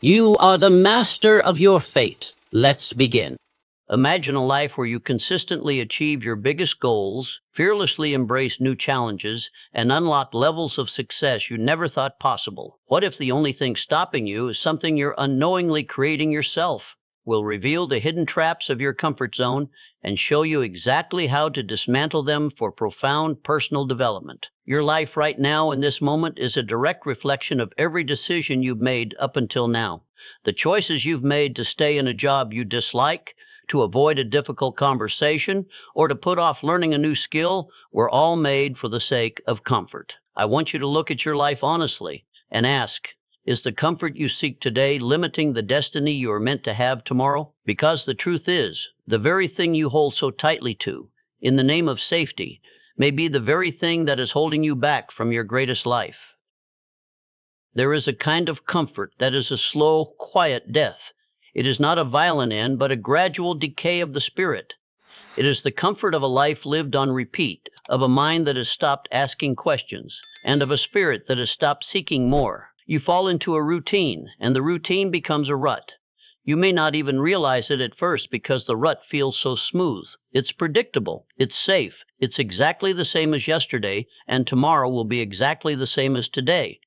You are the master of your fate. Let's begin. Imagine a life where you consistently achieve your biggest goals, fearlessly embrace new challenges, and unlock levels of success you never thought possible. What if the only thing stopping you is something you're unknowingly creating yourself? We'll reveal the hidden traps of your comfort zone and show you exactly how to dismantle them for profound personal development. Your life right now in this moment is a direct reflection of every decision you've made up until now. The choices you've made to stay in a job you dislike, to avoid a difficult conversation, or to put off learning a new skill were all made for the sake of comfort. I want you to look at your life honestly and ask, is the comfort you seek today limiting the destiny you are meant to have tomorrow? Because the truth is, the very thing you hold so tightly to, in the name of safety, may be the very thing that is holding you back from your greatest life. There is a kind of comfort that is a slow, quiet death. It is not a violent end, but a gradual decay of the spirit. It is the comfort of a life lived on repeat, of a mind that has stopped asking questions, and of a spirit that has stopped seeking more. You fall into a routine, and the routine becomes a rut. You may not even realize it at first because the rut feels so smooth. It's predictable, it's safe, it's exactly the same as yesterday, and tomorrow will be exactly the same as today.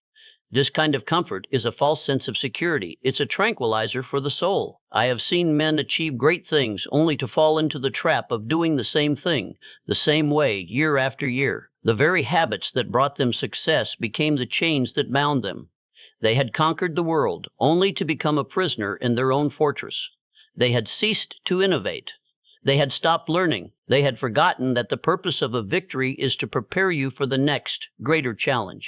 This kind of comfort is a false sense of security. It's a tranquilizer for the soul. I have seen men achieve great things only to fall into the trap of doing the same thing, the same way, year after year. The very habits that brought them success became the chains that bound them. They had conquered the world, only to become a prisoner in their own fortress. They had ceased to innovate. They had stopped learning. They had forgotten that the purpose of a victory is to prepare you for the next, greater challenge.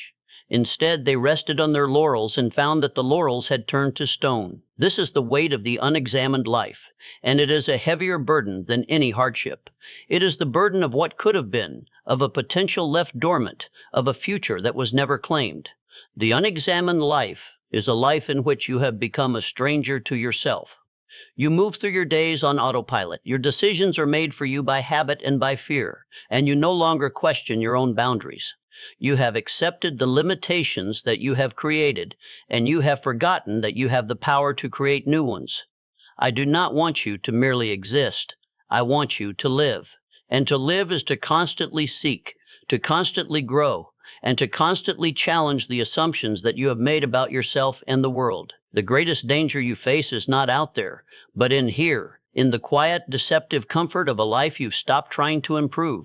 Instead, they rested on their laurels and found that the laurels had turned to stone. This is the weight of the unexamined life, and it is a heavier burden than any hardship. It is the burden of what could have been, of a potential left dormant, of a future that was never claimed. The unexamined life is a life in which you have become a stranger to yourself. You move through your days on autopilot. Your decisions are made for you by habit and by fear, and you no longer question your own boundaries. You have accepted the limitations that you have created, and you have forgotten that you have the power to create new ones. I do not want you to merely exist. I want you to live. And to live is to constantly seek, to constantly grow, and to constantly challenge the assumptions that you have made about yourself and the world. The greatest danger you face is not out there, but in here, in the quiet, deceptive comfort of a life you've stopped trying to improve.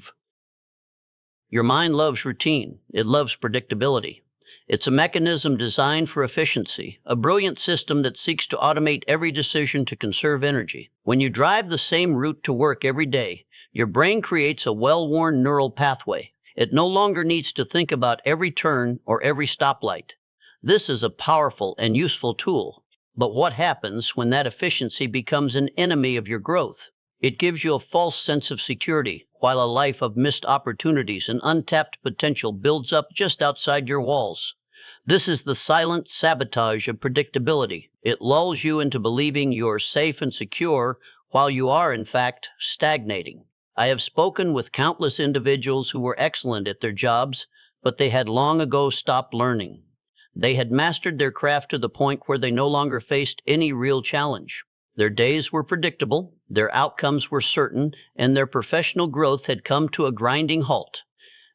Your mind loves routine. It loves predictability. It's a mechanism designed for efficiency, a brilliant system that seeks to automate every decision to conserve energy. When you drive the same route to work every day, your brain creates a well-worn neural pathway. It no longer needs to think about every turn or every stoplight. This is a powerful and useful tool. But what happens when that efficiency becomes an enemy of your growth? It gives you a false sense of security, while a life of missed opportunities and untapped potential builds up just outside your walls. This is the silent sabotage of predictability. It lulls you into believing you are safe and secure while you are, in fact, stagnating. I have spoken with countless individuals who were excellent at their jobs, but they had long ago stopped learning. They had mastered their craft to the point where they no longer faced any real challenge. Their days were predictable, their outcomes were certain, and their professional growth had come to a grinding halt.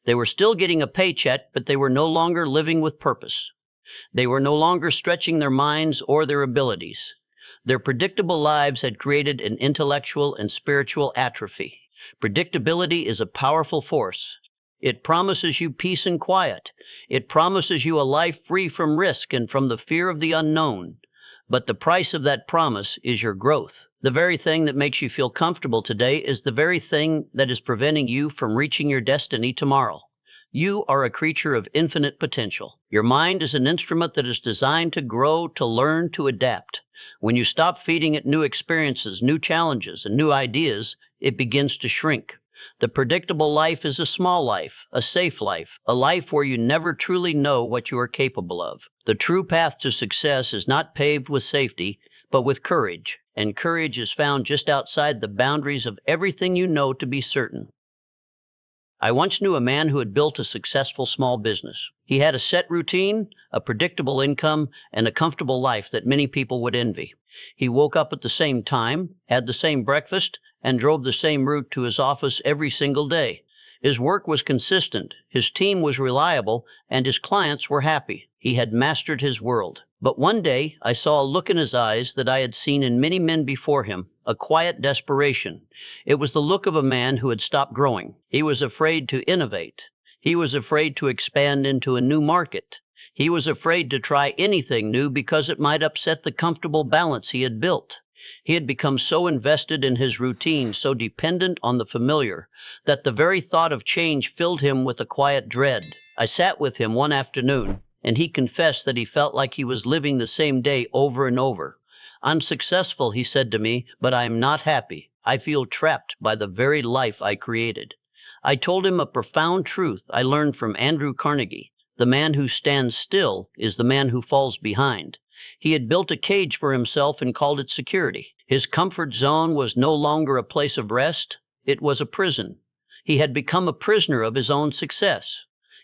They were still getting a paycheck, but they were no longer living with purpose. They were no longer stretching their minds or their abilities. Their predictable lives had created an intellectual and spiritual atrophy. Predictability is a powerful force. It promises you peace and quiet. It promises you a life free from risk and from the fear of the unknown. But the price of that promise is your growth. The very thing that makes you feel comfortable today is the very thing that is preventing you from reaching your destiny tomorrow. You are a creature of infinite potential. Your mind is an instrument that is designed to grow, to learn, to adapt. When you stop feeding it new experiences, new challenges, and new ideas, it begins to shrink. The predictable life is a small life, a safe life, a life where you never truly know what you are capable of. The true path to success is not paved with safety, but with courage, and courage is found just outside the boundaries of everything you know to be certain. I once knew a man who had built a successful small business. He had a set routine, a predictable income, and a comfortable life that many people would envy. He woke up at the same time, had the same breakfast, and drove the same route to his office every single day. His work was consistent, his team was reliable, and his clients were happy. He had mastered his world. But one day, I saw a look in his eyes that I had seen in many men before him, a quiet desperation. It was the look of a man who had stopped growing. He was afraid to innovate. He was afraid to expand into a new market. He was afraid to try anything new because it might upset the comfortable balance he had built. He had become so invested in his routine, so dependent on the familiar, that the very thought of change filled him with a quiet dread. I sat with him one afternoon, and he confessed that he felt like he was living the same day over and over. "I'm successful," he said to me, "but I am not happy. I feel trapped by the very life I created." I told him a profound truth I learned from Andrew Carnegie. The man who stands still is the man who falls behind. He had built a cage for himself and called it security. His comfort zone was no longer a place of rest, it was a prison. He had become a prisoner of his own success.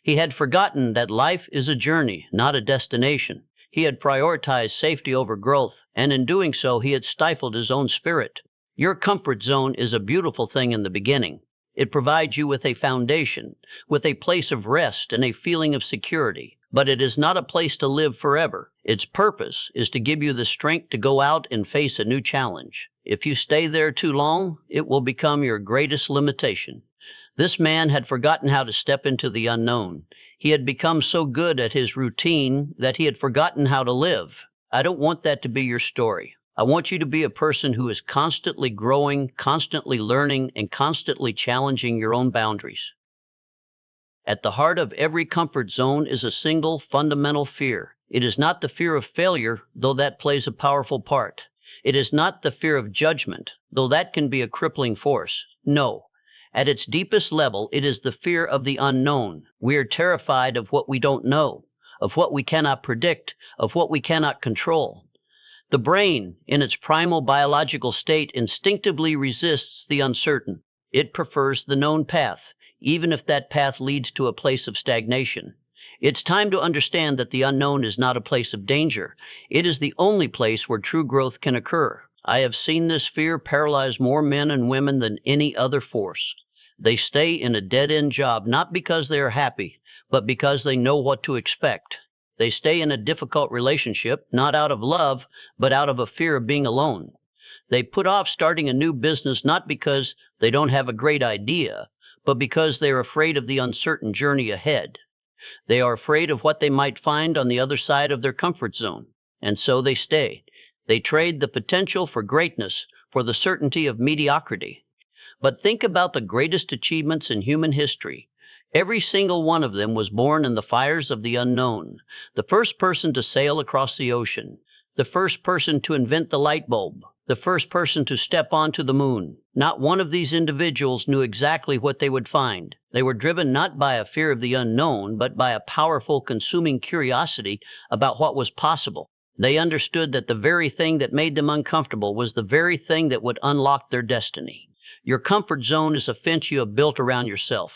He had forgotten that life is a journey, not a destination. He had prioritized safety over growth, and in doing so, he had stifled his own spirit. Your comfort zone is a beautiful thing in the beginning. It provides you with a foundation, with a place of rest and a feeling of security. But it is not a place to live forever. Its purpose is to give you the strength to go out and face a new challenge. If you stay there too long, it will become your greatest limitation. This man had forgotten how to step into the unknown. He had become so good at his routine that he had forgotten how to live. I don't want that to be your story. I want you to be a person who is constantly growing, constantly learning, and constantly challenging your own boundaries. At the heart of every comfort zone is a single fundamental fear. It is not the fear of failure, though that plays a powerful part. It is not the fear of judgment, though that can be a crippling force. No. At its deepest level, it is the fear of the unknown. We are terrified of what we don't know, of what we cannot predict, of what we cannot control. The brain, in its primal biological state, instinctively resists the uncertain. It prefers the known path, even if that path leads to a place of stagnation. It's time to understand that the unknown is not a place of danger. It is the only place where true growth can occur. I have seen this fear paralyze more men and women than any other force. They stay in a dead-end job not because they are happy, but because they know what to expect. They stay in a difficult relationship, not out of love, but out of a fear of being alone. They put off starting a new business not because they don't have a great idea, but because they are afraid of the uncertain journey ahead. They are afraid of what they might find on the other side of their comfort zone, and so they stay. They trade the potential for greatness for the certainty of mediocrity. But think about the greatest achievements in human history. Every single one of them was born in the fires of the unknown. The first person to sail across the ocean, the first person to invent the light bulb, the first person to step onto the moon. Not one of these individuals knew exactly what they would find. They were driven not by a fear of the unknown, but by a powerful, consuming curiosity about what was possible. They understood that the very thing that made them uncomfortable was the very thing that would unlock their destiny. Your comfort zone is a fence you have built around yourself,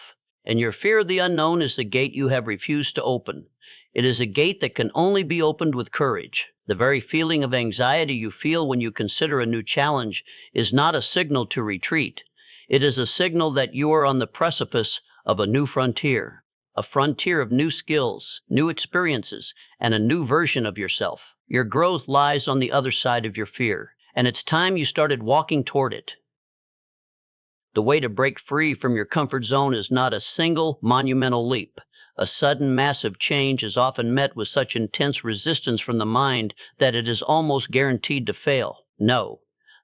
and your fear of the unknown is the gate you have refused to open. It is a gate that can only be opened with courage. The very feeling of anxiety you feel when you consider a new challenge is not a signal to retreat. It is a signal that you are on the precipice of a new frontier, a frontier of new skills, new experiences, and a new version of yourself. Your growth lies on the other side of your fear, and it's time you started walking toward it. The way to break free from your comfort zone is not a single monumental leap. A sudden, massive change is often met with such intense resistance from the mind that it is almost guaranteed to fail. No.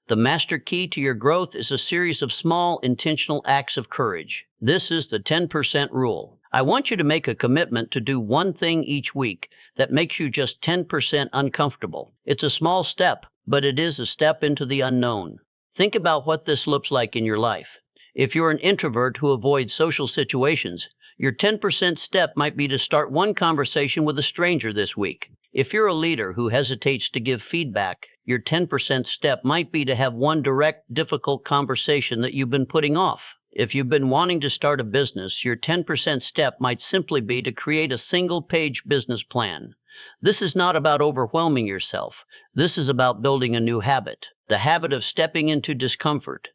The master key to your growth is a series of small, intentional acts of courage. This is the 10% rule. I want you to make a commitment to do one thing each week that makes you just 10% uncomfortable. It's a small step, but it is a step into the unknown. Think about what this looks like in your life. If you're an introvert who avoids social situations, your 10% step might be to start one conversation with a stranger this week. If you're a leader who hesitates to give feedback, your 10% step might be to have one direct, difficult conversation that you've been putting off. If you've been wanting to start a business, your 10% step might simply be to create a single-page business plan. This is not about overwhelming yourself. This is about building a new habit, the habit of stepping into discomfort.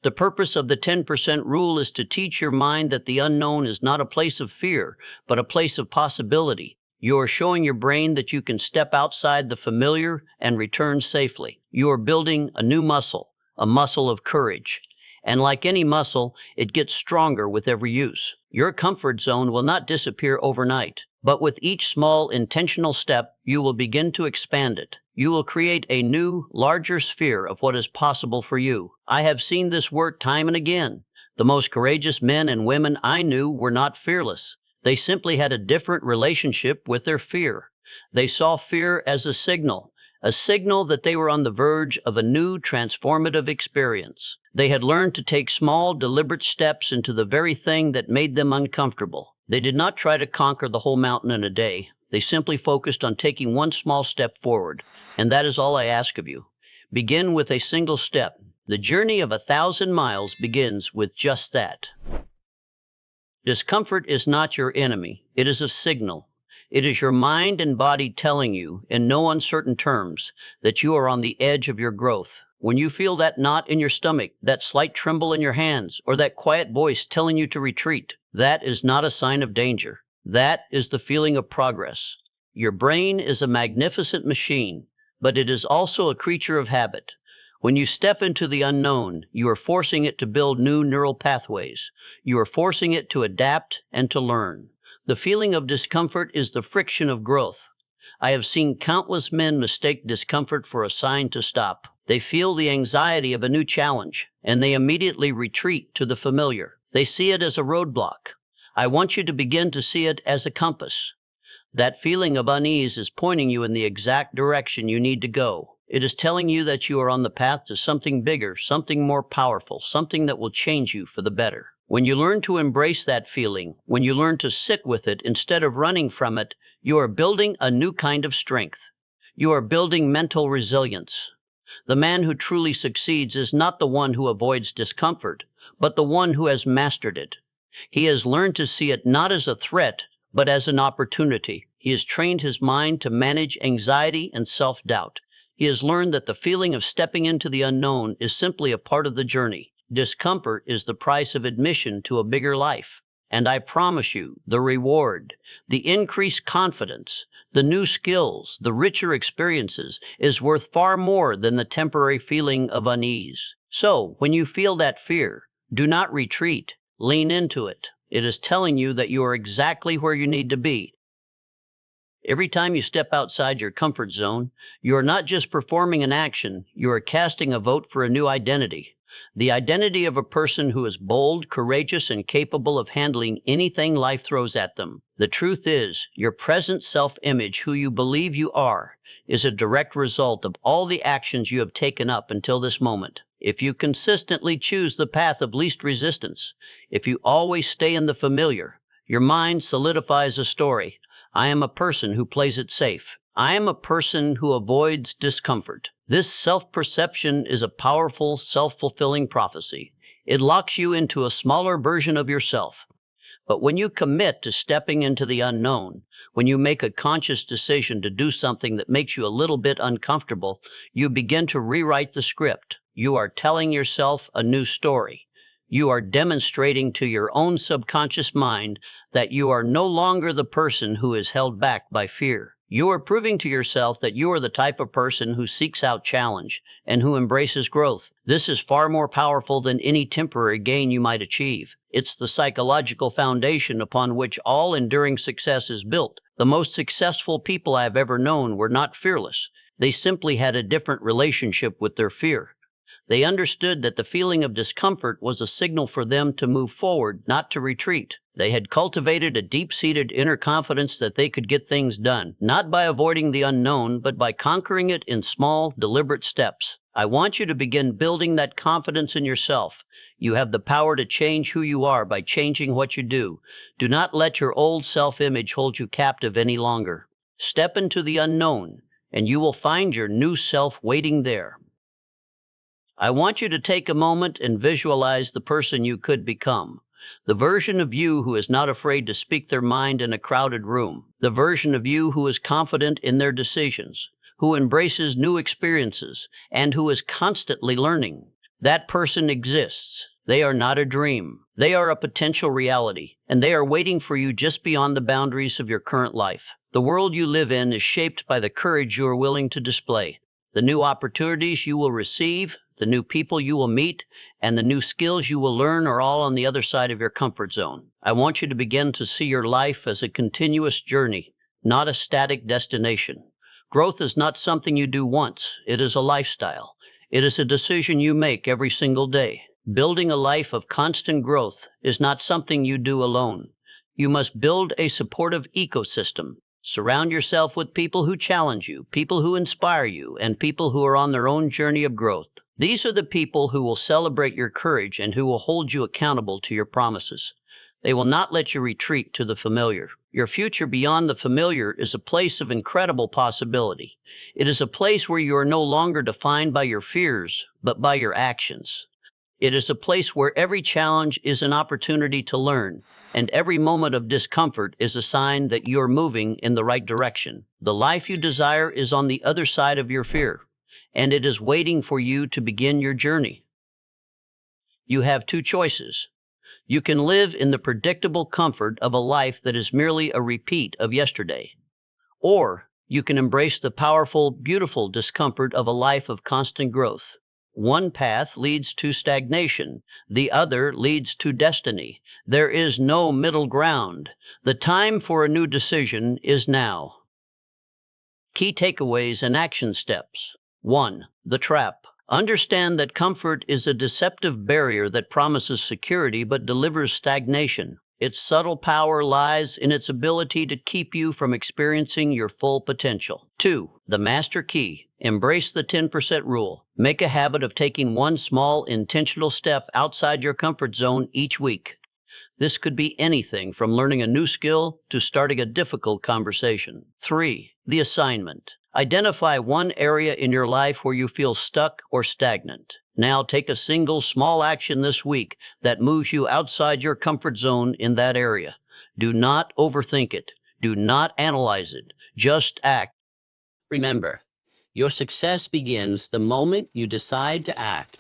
The purpose of the 10% rule is to teach your mind that the unknown is not a place of fear, but a place of possibility. You are showing your brain that you can step outside the familiar and return safely. You are building a new muscle, a muscle of courage. And like any muscle, it gets stronger with every use. Your comfort zone will not disappear overnight, but with each small, intentional step, you will begin to expand it. You will create a new, larger sphere of what is possible for you. I have seen this work time and again. The most courageous men and women I knew were not fearless. They simply had a different relationship with their fear. They saw fear as a signal that they were on the verge of a new, transformative experience. They had learned to take small, deliberate steps into the very thing that made them uncomfortable. They did not try to conquer the whole mountain in a day. They simply focused on taking one small step forward, and that is all I ask of you. Begin with a single step. The journey of 1,000 miles begins with just that. Discomfort is not your enemy. It is a signal. It is your mind and body telling you, in no uncertain terms, that you are on the edge of your growth. When you feel that knot in your stomach, that slight tremble in your hands, or that quiet voice telling you to retreat, that is not a sign of danger. That is the feeling of progress. Your brain is a magnificent machine, but it is also a creature of habit. When you step into the unknown, you are forcing it to build new neural pathways. You are forcing it to adapt and to learn. The feeling of discomfort is the friction of growth. I have seen countless men mistake discomfort for a sign to stop. They feel the anxiety of a new challenge, and they immediately retreat to the familiar. They see it as a roadblock. I want you to begin to see it as a compass. That feeling of unease is pointing you in the exact direction you need to go. It is telling you that you are on the path to something bigger, something more powerful, something that will change you for the better. When you learn to embrace that feeling, when you learn to sit with it instead of running from it, you are building a new kind of strength. You are building mental resilience. The man who truly succeeds is not the one who avoids discomfort, but the one who has mastered it. He has learned to see it not as a threat, but as an opportunity. He has trained his mind to manage anxiety and self-doubt. He has learned that the feeling of stepping into the unknown is simply a part of the journey. Discomfort is the price of admission to a bigger life. And I promise you, the reward, the increased confidence, the new skills, the richer experiences is worth far more than the temporary feeling of unease. So, when you feel that fear, do not retreat. Lean into it. It is telling you that you are exactly where you need to be. Every time you step outside your comfort zone, you are not just performing an action, you are casting a vote for a new identity. The identity of a person who is bold, courageous, and capable of handling anything life throws at them. The truth is, your present self-image, who you believe you are, is a direct result of all the actions you have taken up until this moment. If you consistently choose the path of least resistance, if you always stay in the familiar, your mind solidifies a story. I am a person who plays it safe. I am a person who avoids discomfort. This self-perception is a powerful, self-fulfilling prophecy. It locks you into a smaller version of yourself. But when you commit to stepping into the unknown, when you make a conscious decision to do something that makes you a little bit uncomfortable, you begin to rewrite the script. You are telling yourself a new story. You are demonstrating to your own subconscious mind that you are no longer the person who is held back by fear. You are proving to yourself that you are the type of person who seeks out challenge and who embraces growth. This is far more powerful than any temporary gain you might achieve. It's the psychological foundation upon which all enduring success is built. The most successful people I have ever known were not fearless. They simply had a different relationship with their fear. They understood that the feeling of discomfort was a signal for them to move forward, not to retreat. They had cultivated a deep-seated inner confidence that they could get things done, not by avoiding the unknown, but by conquering it in small, deliberate steps. I want you to begin building that confidence in yourself. You have the power to change who you are by changing what you do. Do not let your old self-image hold you captive any longer. Step into the unknown, and you will find your new self waiting there. I want you to take a moment and visualize the person you could become. The version of you who is not afraid to speak their mind in a crowded room. The version of you who is confident in their decisions, who embraces new experiences, and who is constantly learning. That person exists. They are not a dream. They are a potential reality, and they are waiting for you just beyond the boundaries of your current life. The world you live in is shaped by the courage you are willing to display, the new opportunities you will receive, the new people you will meet, and the new skills you will learn are all on the other side of your comfort zone. I want you to begin to see your life as a continuous journey, not a static destination. Growth is not something you do once. It is a lifestyle. It is a decision you make every single day. Building a life of constant growth is not something you do alone. You must build a supportive ecosystem. Surround yourself with people who challenge you, people who inspire you, and people who are on their own journey of growth. These are the people who will celebrate your courage and who will hold you accountable to your promises. They will not let you retreat to the familiar. Your future beyond the familiar is a place of incredible possibility. It is a place where you are no longer defined by your fears, but by your actions. It is a place where every challenge is an opportunity to learn, and every moment of discomfort is a sign that you are moving in the right direction. The life you desire is on the other side of your fear, and it is waiting for you to begin your journey. You have two choices. You can live in the predictable comfort of a life that is merely a repeat of yesterday, or you can embrace the powerful, beautiful discomfort of a life of constant growth. One path leads to stagnation, the other leads to destiny. There is no middle ground. The time for a new decision is now. Key takeaways and action steps. 1. The trap. Understand that comfort is a deceptive barrier that promises security but delivers stagnation. Its subtle power lies in its ability to keep you from experiencing your full potential. 2. The master key. Embrace the 10% rule. Make a habit of taking one small, intentional step outside your comfort zone each week. This could be anything from learning a new skill to starting a difficult conversation. 3. The assignment. Identify one area in your life where you feel stuck or stagnant. Now take a single small action this week that moves you outside your comfort zone in that area. Do not overthink it. Do not analyze it. Just act. Remember, your success begins the moment you decide to act.